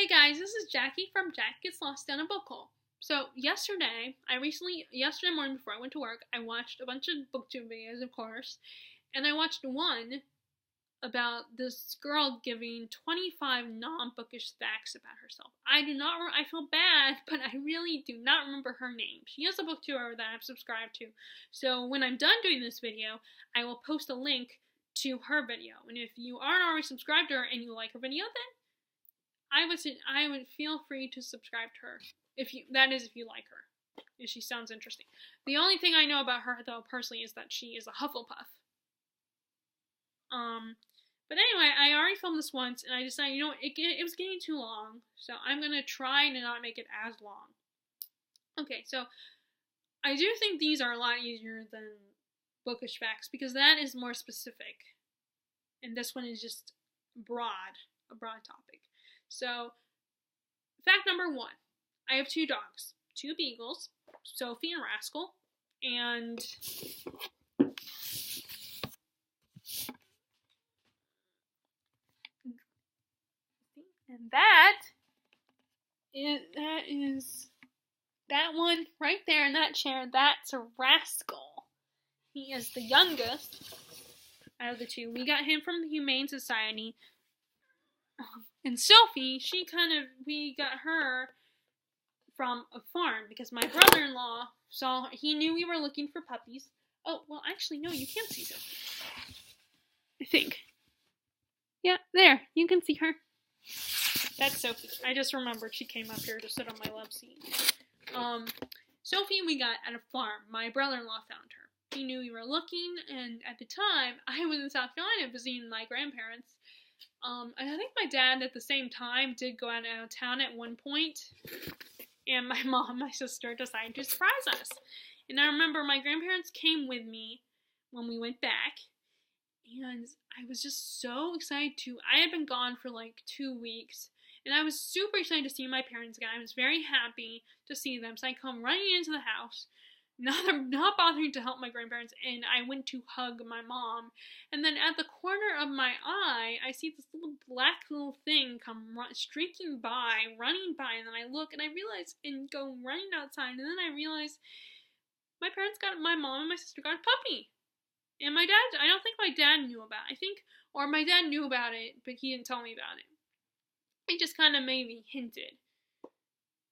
Hey guys, this is Jackie from Jack Gets Lost Down a Book Hole. So yesterday morning before I went to work, I watched a bunch of booktube videos, of course, and I watched one about this girl giving 25 non-bookish facts about herself. I feel bad, but I really do not remember her name. She is a booktuber that I've subscribed to. So when I'm done doing this video, I will post a link to her video. And if you aren't already subscribed to her and you like her video, then I would feel free to subscribe to her. If you like her. If she sounds interesting. The only thing I know about her, though, personally, is that she is a Hufflepuff. But anyway, I already filmed this once, and I decided, it was getting too long, so I'm gonna try to not make it as long. Okay, so I do think these are a lot easier than bookish facts, because that is more specific. And this one is just a broad topic. So, fact number 1. I have 2 dogs. 2 beagles, Sophie and Rascal, and that one right there in that chair, that's a Rascal. He is the youngest out of the 2. We got him from the Humane Society. And Sophie, we got her from a farm because my brother-in-law saw her. He knew we were looking for puppies. Oh, well, actually, no, you can't see Sophie. I think. Yeah, there, you can see her. That's Sophie. I just remembered she came up here to sit on my love seat. Sophie we got at a farm. My brother-in-law found her. He knew we were looking, and at the time, I was in South Carolina visiting my grandparents. And I think my dad at the same time did go out of town at one point, and my mom and my sister decided to surprise us. And I remember my grandparents came with me when we went back, and I was just so excited I had been gone for like 2 weeks, and I was super excited to see my parents again. I was very happy to see them, so I come running into the house, not bothering to help my grandparents, and I went to hug my mom, and then at the corner of my eye, I see this black little thing come streaking by, running by, and then I look, and I realize, and go running outside, and then I realize my mom and my sister got a puppy, and my dad, I don't think my dad knew about it, or my dad knew about it, but he didn't tell me about it. He just kind of maybe hinted.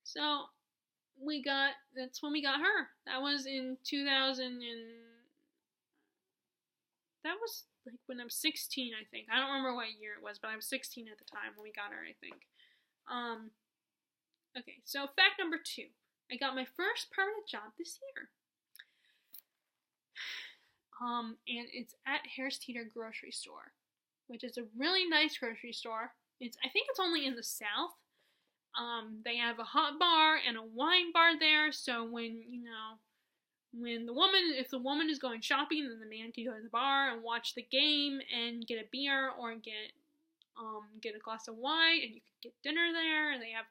So, that's when we got her. That was in 2000 that was like when I was 16, I think. I don't remember what year it was, but I was 16 at the time when we got her, I think. Okay, so fact number 2. I got my first permanent job this year. And it's at Harris Teeter grocery store, which is a really nice grocery store. I think it's only in the South. They have a hot bar and a wine bar there, so if the woman is going shopping, then the man can go to the bar and watch the game and get a beer or get a glass of wine, and you can get dinner there. And they have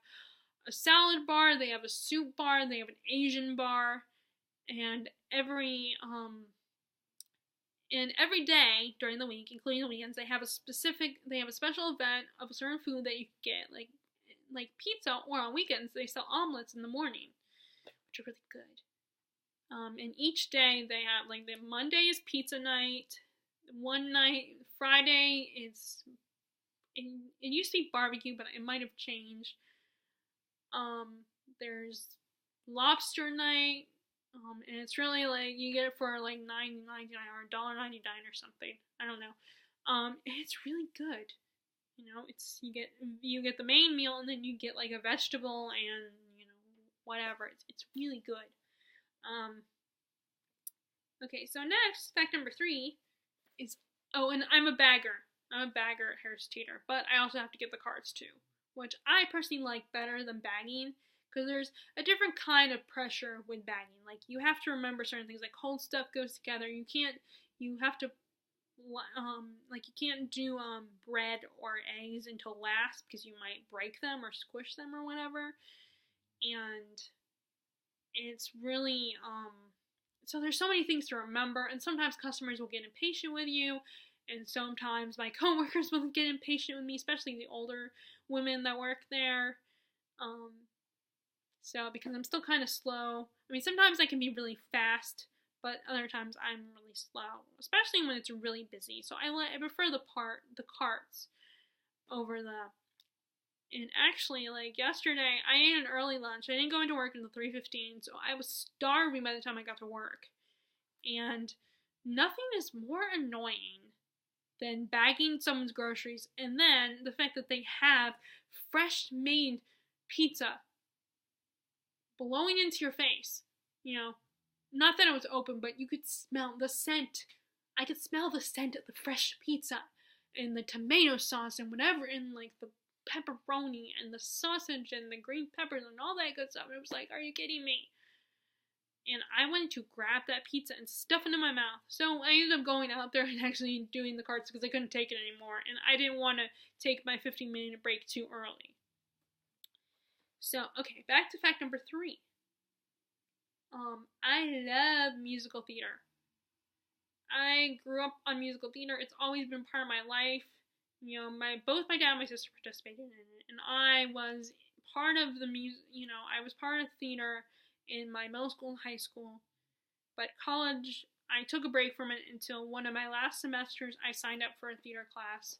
a salad bar, they have a soup bar, they have an Asian bar, and every day during the week, including the weekends, they have a special event of a certain food that you can get, like pizza, or on weekends they sell omelets in the morning, which are really good. And each day they have, the Monday is pizza night, one night, Friday it used to be barbecue, but it might have changed. There's lobster night, and it's really you get it for $9.99 or $1.99 or something. I don't know. It's really good. You get the main meal, and then you get a vegetable and whatever. It's really good. Okay, so next, fact number 3 is, and I'm a bagger. I'm a bagger at Harris Teeter, but I also have to get the cards too, which I personally like better than bagging, because there's a different kind of pressure with bagging. You have to remember certain things, cold stuff goes together. You have to you can't do bread or eggs until last, because you might break them or squish them or whatever. And it's really so there's so many things to remember, and sometimes customers will get impatient with you, and sometimes my coworkers will get impatient with me, especially the older women that work there. So because I'm still kind of slow. I mean, sometimes I can be really fast, but other times I'm really slow, especially when it's really busy. So I prefer the carts over the. And actually, like yesterday, I ate an early lunch. I didn't go into work until 3:15, so I was starving by the time I got to work. And nothing is more annoying than bagging someone's groceries and then the fact that they have fresh made pizza blowing into your face. Not that it was open, but you could smell the scent. I could smell the scent of the fresh pizza and the tomato sauce and whatever, and like the pepperoni and the sausage and the green peppers and all that good stuff. And it was like, are you kidding me? And I wanted to grab that pizza and stuff it in my mouth. So I ended up going out there and actually doing the carts because I couldn't take it anymore. And I didn't want to take my 15-minute break too early. So, okay, back to fact number 3. I love musical theater. I grew up on musical theater. It's always been part of my life. Both my dad and my sister participated in it, and I was part of the music. I was part of theater in my middle school and high school, but college, I took a break from it until one of my last semesters. I signed up for a theater class.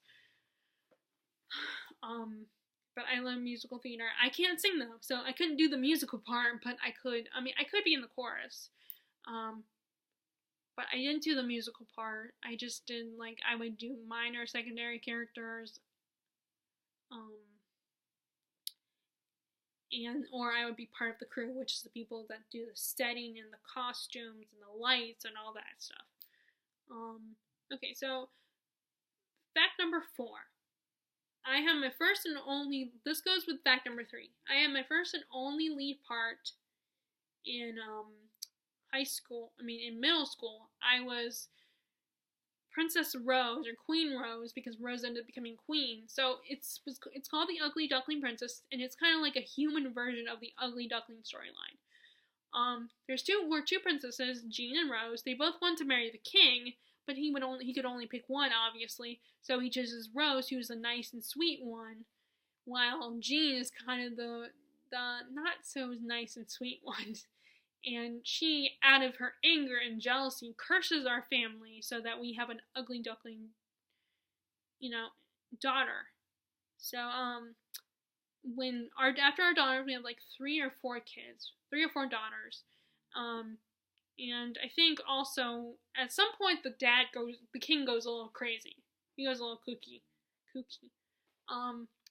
But I love musical theater. I can't sing though, so I couldn't do the musical part, but I could be in the chorus. But I didn't do the musical part. I just did, I would do minor, secondary characters. Or I would be part of the crew, which is the people that do the setting and the costumes and the lights and all that stuff. Okay, so fact number 4. I have my first and only, this goes with fact number 3. I have my first and only lead part in in middle school. I was Princess Rose or Queen Rose because Rose ended up becoming queen. So it's called the Ugly Duckling Princess, and it's kind of like a human version of the Ugly Duckling storyline. Were two princesses, Jean and Rose. They both wanted to marry the king, but he could only pick one, obviously. So he chooses Rose, who's the nice and sweet one, while Jean is kind of the not so nice and sweet one. And she, out of her anger and jealousy, curses our family so that we have an ugly duckling, daughter. So, after our daughter, we have 3 or 4 daughters. And I think also, at some point, the king goes a little crazy. He goes a little kooky.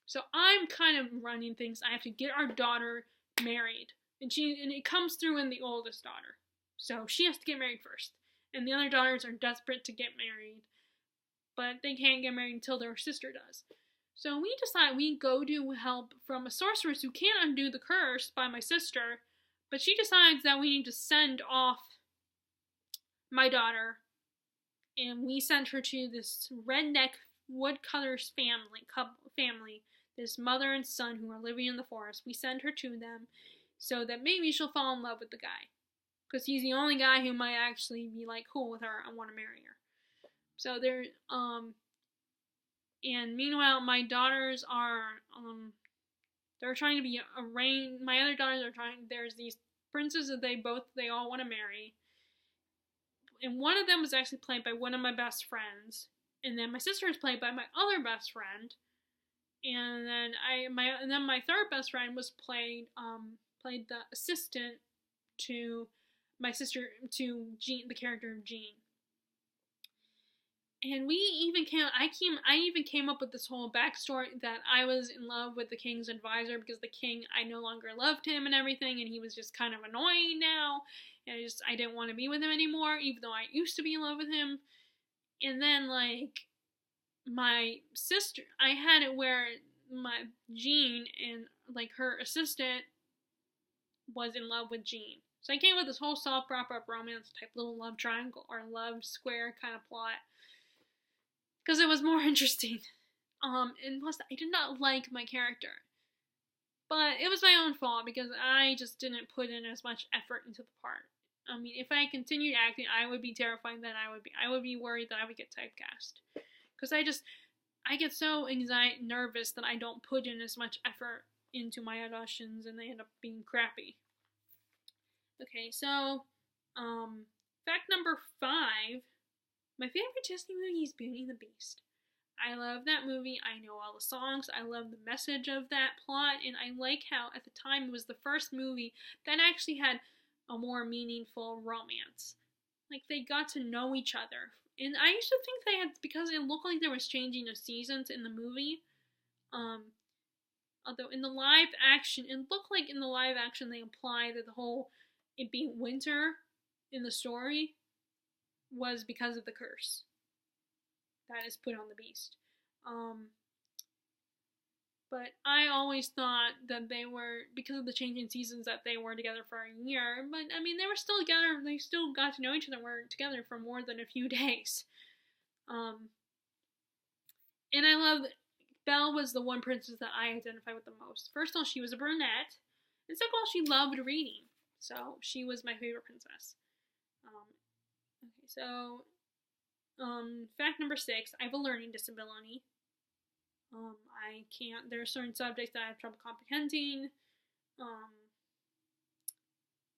So I'm kind of running things. I have to get our daughter married. And it comes through in the oldest daughter. So she has to get married first. And the other daughters are desperate to get married. But they can't get married until their sister does. So we decide we go to help from a sorceress who can't undo the curse by my sister. But she decides that we need to send off my daughter. And we send her to this Redneck woodcutters family. This mother and son who are living in the forest. We send her to them, so that maybe she'll fall in love with the guy. Because he's the only guy who might actually be cool with her and want to marry her. So and meanwhile, my daughters are, they're trying to be arranged. My other daughters are there's these princes that they all want to marry. And one of them was actually played by one of my best friends. And then my sister is played by my other best friend. And then my third best friend was played the assistant to my sister, to Jean, the character of Jean. And I even came up with this whole backstory that I was in love with the king's advisor because the king, I no longer loved him and everything, and he was just kind of annoying now, and I didn't want to be with him anymore, even though I used to be in love with him. And then, my sister, I had it where my Jean and, her assistant was in love with Jean. So I came with this whole soft opera romance type little love triangle or love square kind of plot. Because it was more interesting. And plus, I did not like my character. But it was my own fault because I just didn't put in as much effort into the part. I mean, if I continued acting, I would be terrified that I would be worried that I would get typecast. Because I get so nervous that I don't put in as much effort into my auditions and they end up being crappy. Okay, so, fact number 5, my favorite Disney movie is Beauty and the Beast. I love that movie. I know all the songs. I love the message of that plot, and I like how at the time it was the first movie that actually had a more meaningful romance. Like, they got to know each other. And I used to think they had, because it looked like there was changing of seasons in the movie. Although in the live action, it looked like in the live action they implied that the whole it being winter in the story was because of the curse that is put on the beast. But I always thought that they were, because of the changing seasons, that they were together for a year. But, I mean, they were still together. They still got to know each other. Were together for more than a few days. And I love that Belle was the one princess that I identified with the most. First of all, she was a brunette. And second of all, she loved reading. So, she was my favorite princess. Okay, so, fact number 6, I have a learning disability. I can't, there are certain subjects that I have trouble comprehending,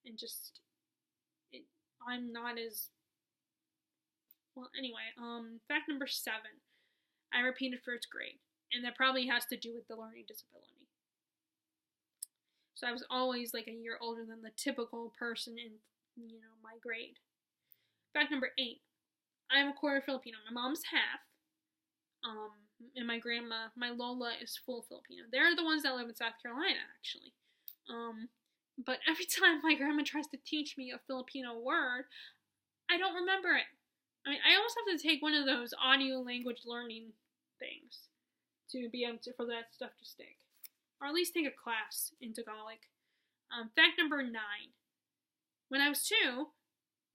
and just, I'm not as, well, anyway, fact number 7, I repeated first grade, and that probably has to do with the learning disability. So I was always like a year older than the typical person in, my grade. Fact number 8, I'm a quarter Filipino. My mom's half. And my grandma, my Lola, is full Filipino. They're the ones that live in South Carolina, actually. But every time my grandma tries to teach me a Filipino word, I don't remember it. I mean, I almost have to take one of those audio language learning things to be able to, for that stuff to stick. Or at least take a class in Tagalog. Fact number 9. When I was 2,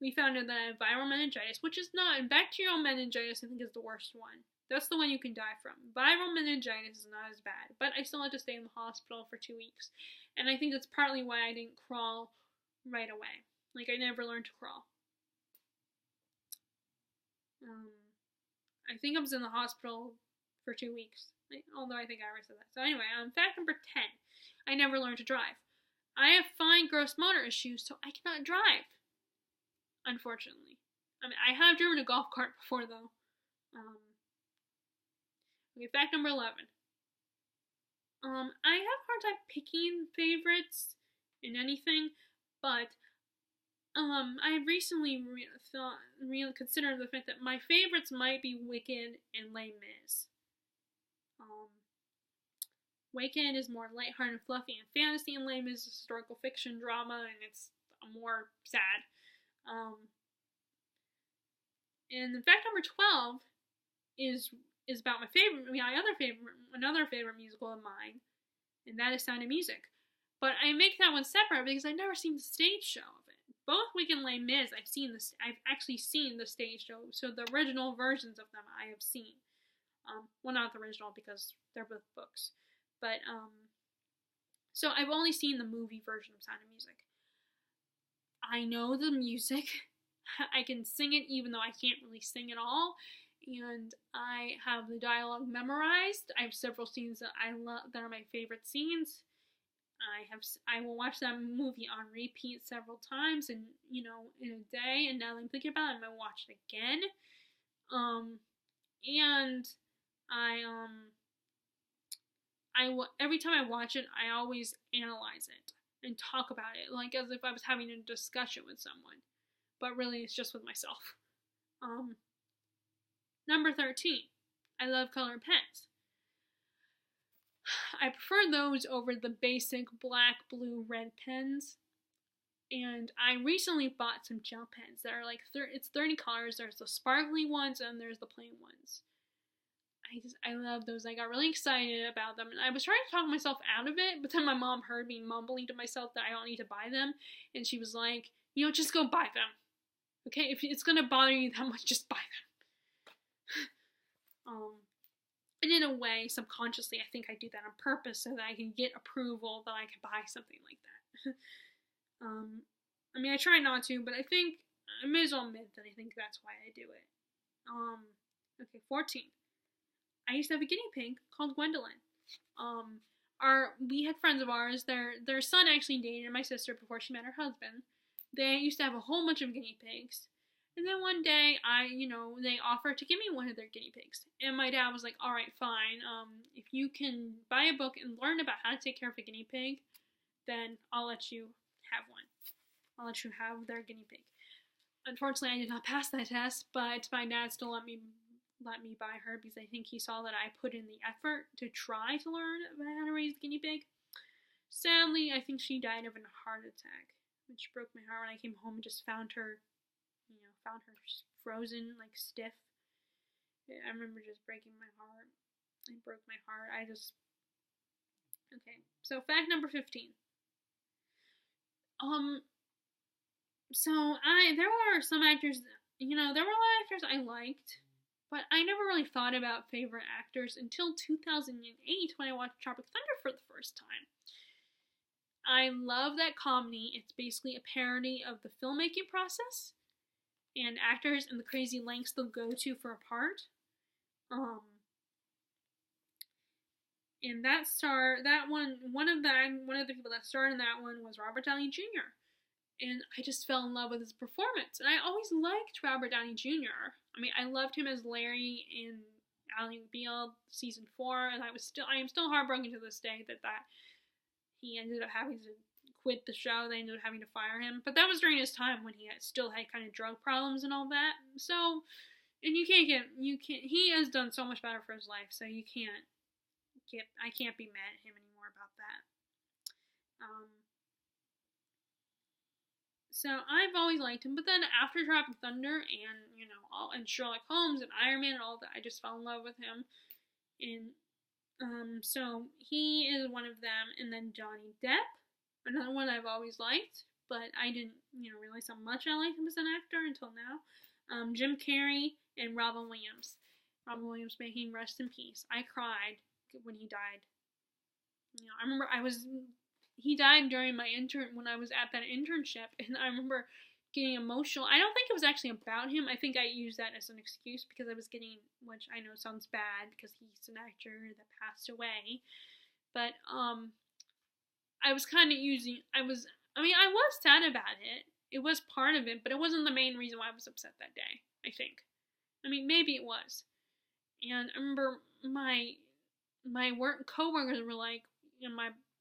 we found out that I had viral meningitis, which is not, and bacterial meningitis I think is the worst one. That's the one you can die from. Viral meningitis is not as bad, but I still had to stay in the hospital for 2 weeks. And I think that's partly why I didn't crawl right away. Like, I never learned to crawl. I think I was in the hospital for 2 weeks, although I think I already said that. So anyway, fact number 10, I never learned to drive. I have fine gross motor issues, so I cannot drive, unfortunately. I mean, I have driven a golf cart before, though. Okay, fact number 11. I have a hard time picking favorites in anything, but I recently considered the fact that my favorites might be Wicked and Les Mis. Wicked is more lighthearted, fluffy, and fantasy, and Les Mis is historical fiction drama, and it's more sad. And fact number 12 is about another favorite musical of mine, and that is Sound of Music. But I make that one separate because I've never seen the stage show of it. Both Wicked and Les Mis, I've actually seen the stage show, so the original versions of them I have seen. Well, not the original because they're both books, but so I've only seen the movie version of Sound of Music. I know the music. I can sing it even though I can't really sing at all. And I have the dialogue memorized. I have several scenes that I love that are my favorite scenes. I will watch that movie on repeat several times, and in a day. And now that I'm thinking about it, I'm gonna watch it again. And I will, every time I watch it, I always analyze it and talk about it, like as if I was having a discussion with someone. But really, it's just with myself. Number 13, I love colored pens. I prefer those over the basic black, blue, red pens. And I recently bought some gel pens that are like, it's 30 colors. There's the sparkly ones and there's the plain ones. I love those. I got really excited about them. And I was trying to talk myself out of it, but then my mom heard me mumbling to myself that I don't need to buy them. And she was like, just go buy them. Okay, if it's going to bother you that much, just buy them. And in a way, subconsciously, I think I do that on purpose so that I can get approval that I can buy something like that. I mean, I try not to, but I think, I may as well admit that I think that's why I do it. Okay, 14. I used to have a guinea pig called Gwendolyn. We had friends of ours. Their son actually dated my sister before she met her husband. They used to have a whole bunch of guinea pigs. And then one day, they offered to give me one of their guinea pigs. And my dad was like, all right, fine. If you can buy a book and learn about how to take care of a guinea pig, then I'll let you have one. I'll let you have their guinea pig. Unfortunately, I did not pass that test, but my dad still let me buy her because I think he saw that I put in the effort to try to learn about how to raise a guinea pig. Sadly, I think she died of a heart attack, which broke my heart when I came home and just found her frozen, like stiff. I remember just breaking my heart. It broke my heart. Okay. So fact number 15. There were some actors, there were a lot of actors I liked, but I never really thought about favorite actors until 2008 when I watched Tropic Thunder for the first time. I love that comedy. It's basically a parody of the filmmaking process and actors and the crazy lengths they'll go to for a part. And one of the people that starred in that one was Robert Downey Jr. And I just fell in love with his performance. And I always liked Robert Downey Jr. I mean, I loved him as Larry in Ally McBeal season 4, and I am still heartbroken to this day that he ended up having to quit the show. They ended up having to fire him. But that was during his time when he still had kind of drug problems and all that. So, and he has done so much better for his life, so I can't be mad at him anymore about that. So I've always liked him, but then after Tropic Thunder and Sherlock Holmes and Iron Man and all that, I just fell in love with him. And so he is one of them, and then Johnny Depp, another one I've always liked, but I didn't realize how much I liked him as an actor until now. Jim Carrey and Robin Williams. Robin Williams, may he rest in peace. I cried when he died. I remember he died during my when I was at that internship, and I remember getting emotional. I don't think it was actually about him. I think I used that as an excuse because I was getting, which I know sounds bad because he's an actor that passed away, but I was kind of I was sad about it. It was part of it, but it wasn't the main reason why I was upset that day, I think. I mean, maybe it was. And I remember my coworkers were like,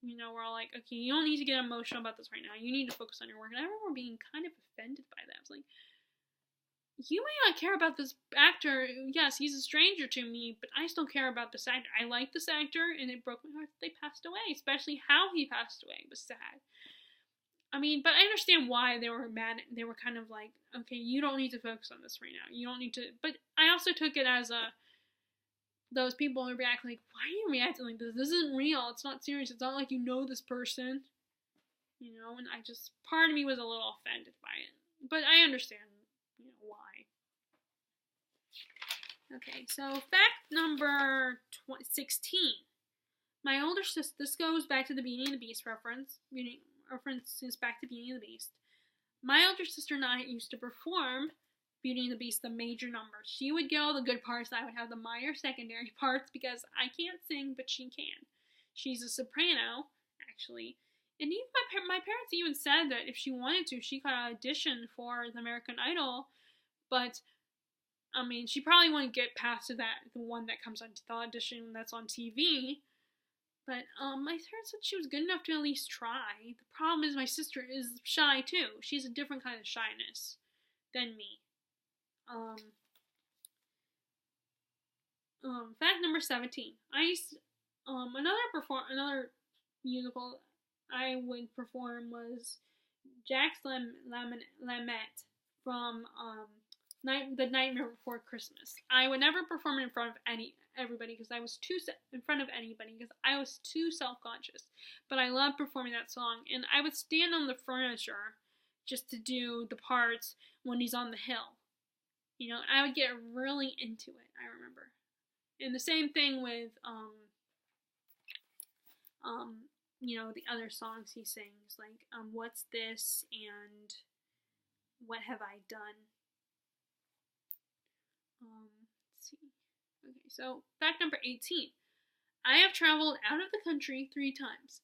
we're all like, okay, you don't need to get emotional about this right now. You need to focus on your work. And I remember being kind of offended by that. I was like, you may not care about this actor. Yes, he's a stranger to me, but I still care about this actor. I like this actor, and it broke my heart that they passed away, especially how he passed away. It was sad. I mean, but I understand why they were mad. They were kind of like, okay, you don't need to focus on this right now. You don't need to. But I also took it as those people who react like, why are you reacting like this? This isn't real. It's not serious. It's not like you know this person. And part of me was a little offended by it. But I understand, why. Okay, so fact number 16. My older sister, this goes back to the Beauty and the Beast reference. References back to Beauty and the Beast. My older sister and I used to perform Beauty and the Beast, the major numbers. She would get all the good parts. I would have the minor secondary parts because I can't sing, but she can. She's a soprano, actually. And even my parents even said that if she wanted to, she could audition for the American Idol. But, I mean, she probably wouldn't get past the one that comes on the audition that's on TV. But my parents said she was good enough to at least try. The problem is my sister is shy too. She's a different kind of shyness than me. Fact number 17. Another musical I would perform was Jacques Lamet from The Nightmare Before Christmas. I would never perform in front of everybody because I was too self-conscious. But I love performing that song, and I would stand on the furniture just to do the parts when he's on the hill. I would get really into it, I remember. And the same thing with, the other songs he sings, like, What's This and What Have I Done? Let's see. Okay, so fact number 18. I have traveled out of the country 3 times.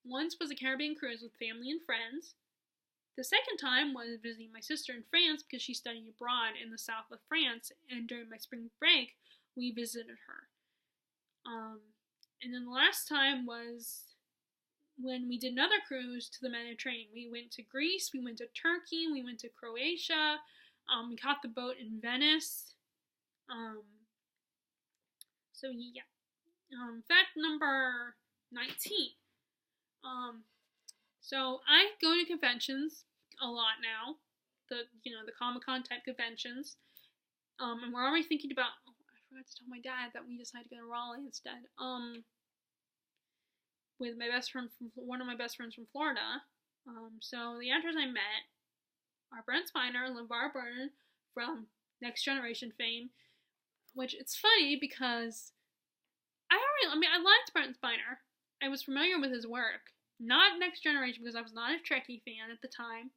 Once was a Caribbean cruise with family and friends. The second time was visiting my sister in France because she studied abroad in the south of France, and during my spring break, we visited her. And then the last time was when we did another cruise to the Mediterranean. We went to Greece, we went to Turkey, we went to Croatia, we caught the boat in Venice. So yeah. Fact number 19. So I go to conventions a lot now, the Comic-Con type conventions. And we're already thinking about, I forgot to tell my dad that we decided to go to Raleigh instead. With my best friend one of my best friends from Florida. So the actors I met are Brent Spiner and LeVar Burton from Next Generation fame, which it's funny because I liked Brent Spiner. I was familiar with his work. Not Next Generation because I was not a Trekkie fan at the time.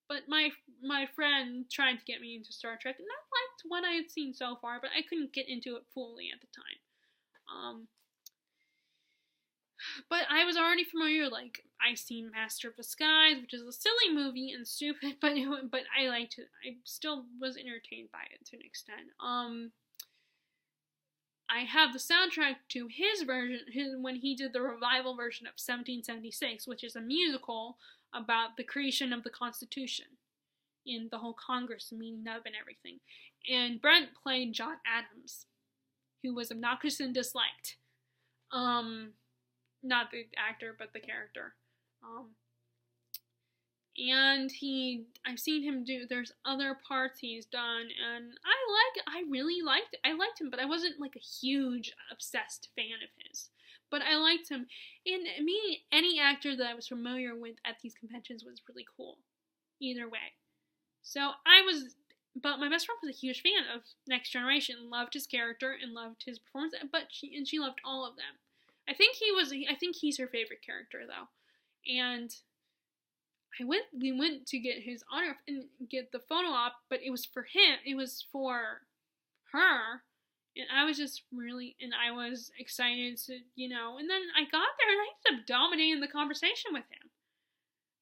But my friend tried to get me into Star Trek, and I liked what I had seen so far, but I couldn't get into it fully at the time. But I was already familiar, like, I seen Master of Disguise, which is a silly movie and stupid, but I liked it. I still was entertained by it to an extent. I have the soundtrack to his version, when he did the revival version of 1776, which is a musical about the creation of the Constitution and the whole Congress meeting up and everything. And Brent played John Adams, who was obnoxious and disliked. Not the actor, but the character. And I've seen him there's other parts he's done, and I liked him, but I wasn't like a huge, obsessed fan of his. But I liked him, and any actor that I was familiar with at these conventions was really cool, either way. So but my best friend was a huge fan of Next Generation, loved his character, and loved his performance, but she loved all of them. I think he's her favorite character, though. And we went to get his autograph and get the photo op, but it was for him, it was for her, and I was excited to, and then I got there and I ended up dominating the conversation with him.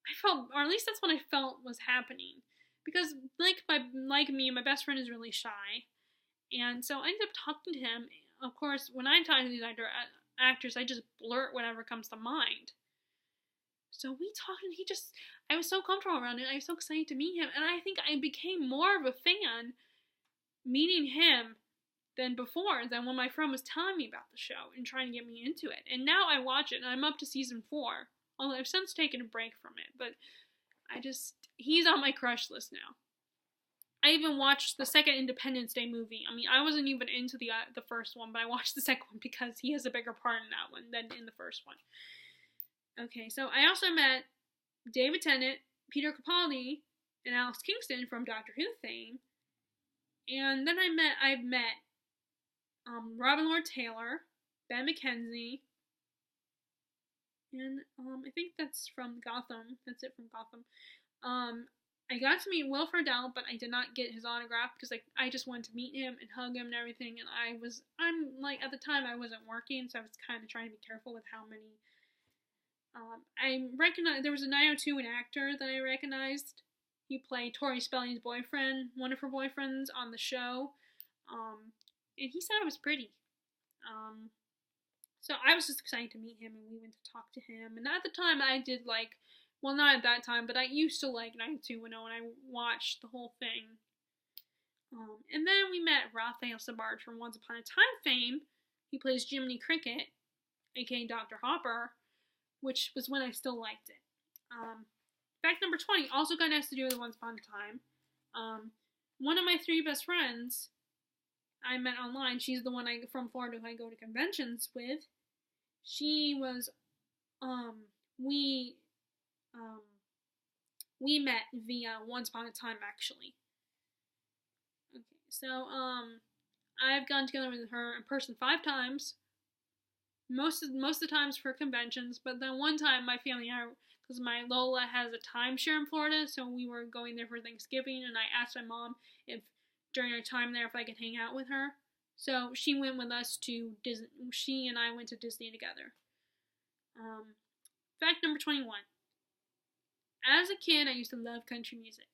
I felt, or at least that's what I felt was happening, because like me, my best friend is really shy, and so I ended up talking to him. Of course, when I talk to these actors, I just blurt whatever comes to mind. So we talked, and I was so comfortable around it. I was so excited to meet him, and I think I became more of a fan meeting him than when my friend was telling me about the show and trying to get me into it. And now I watch it, and I'm up to season 4, although I've since taken a break from it, but he's on my crush list now. I even watched the second Independence Day movie. I mean, I wasn't even into the first one, but I watched the second one because he has a bigger part in that one than in the first one. Okay, so I also met David Tennant, Peter Capaldi, and Alex Kingston from Doctor Who fame. And then I've met Robin Lord Taylor, Ben McKenzie, and I think that's from Gotham. That's it from Gotham. I got to meet Will Friedle, but I did not get his autograph because I just wanted to meet him and hug him and everything. And I'm like, at the time I wasn't working, so I was kind of trying to be careful with how many. I recognized there was a 902 actor that I recognized. He played Tori Spelling's boyfriend, one of her boyfriends on the show. And he said I was pretty. So I was just excited to meet him, and we went to talk to him. And at the time, I did not at that time, but I used to like 90210, and I watched the whole thing. And then we met Raphael Sbarge from Once Upon a Time fame. He plays Jiminy Cricket, aka Dr. Hopper, which was when I still liked it. Fact number 20 also has to do with Once Upon a Time. One of my 3 best friends I met online, she's the one from Florida who I go to conventions with. She was, we met via Once Upon a Time, actually. Okay, so, I've gone together with her in person 5 times. Most of the times for conventions, but then one time my family and I, because my Lola has a timeshare in Florida, so we were going there for Thanksgiving, and I asked my mom if during our time there if I could hang out with her. So she went with us to Disney. She and I went to Disney together. Fact number 21. As a kid, I used to love country music.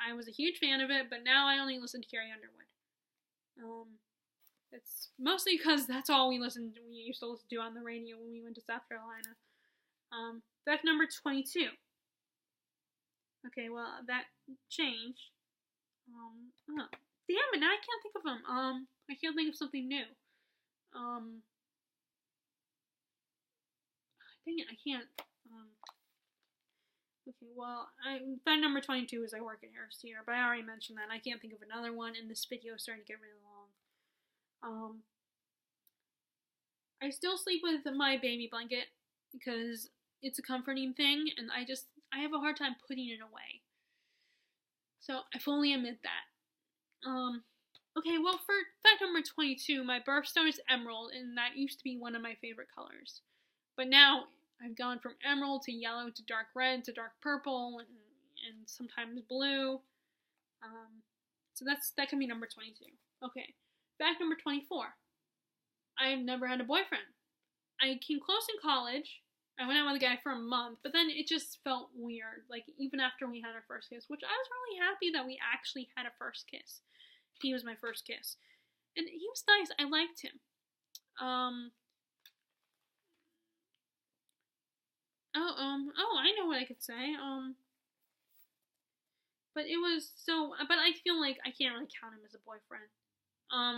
I was a huge fan of it, but now I only listen to Carrie Underwood. It's mostly because that's all we used to listen to on the radio when we went to South Carolina. Fact number 22. Okay, well, that changed. Oh, damn it, now I can't think of them. I can't think of something new. Dang it, I can't. Okay, well, fact number 22 is I work at Harris Teeter, but I already mentioned that. I can't think of another one, and this video is starting to get really long. I still sleep with my baby blanket because it's a comforting thing, and I have a hard time putting it away. So I fully admit that. Okay, well, for fact number 22, my birthstone is emerald, and that used to be one of my favorite colors. But now I've gone from emerald to yellow to dark red to dark purple and sometimes blue. So that can be number 22. Okay, fact number 24. I've never had a boyfriend. I came close in college. I went out with a guy for a month, but then it just felt weird. Like, even after we had our first kiss, which I was really happy that we actually had a first kiss. He was my first kiss. And he was nice. I liked him. I know what I could say. But I feel like I can't really count him as a boyfriend.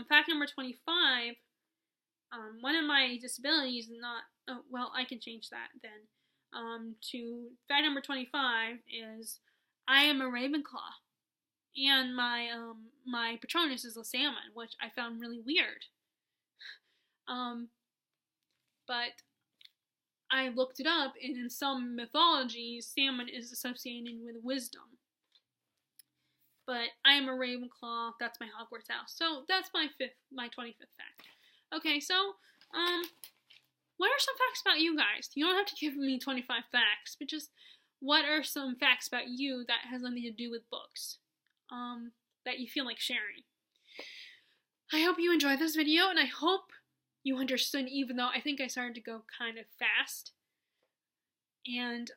Fact number 25, one of my disabilities is not, I can change that then. To fact number 25 is, I am a Ravenclaw. And my Patronus is a salmon, which I found really weird. But I looked it up, and in some mythologies, salmon is associated with wisdom. But I am a Ravenclaw. That's my Hogwarts house. So that's my 25th fact. Okay, so what are some facts about you guys? You don't have to give me 25 facts, but just what are some facts about you that has nothing to do with books that you feel like sharing? I hope you enjoyed this video, and I hope you understood, even though I think I started to go kind of fast. And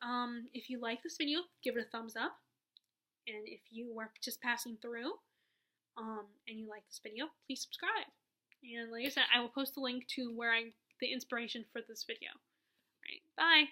if you like this video, give it a thumbs up. And if you were just passing through and you like this video, please subscribe. And like I said, I will post the link to the inspiration for this video. Alright, bye!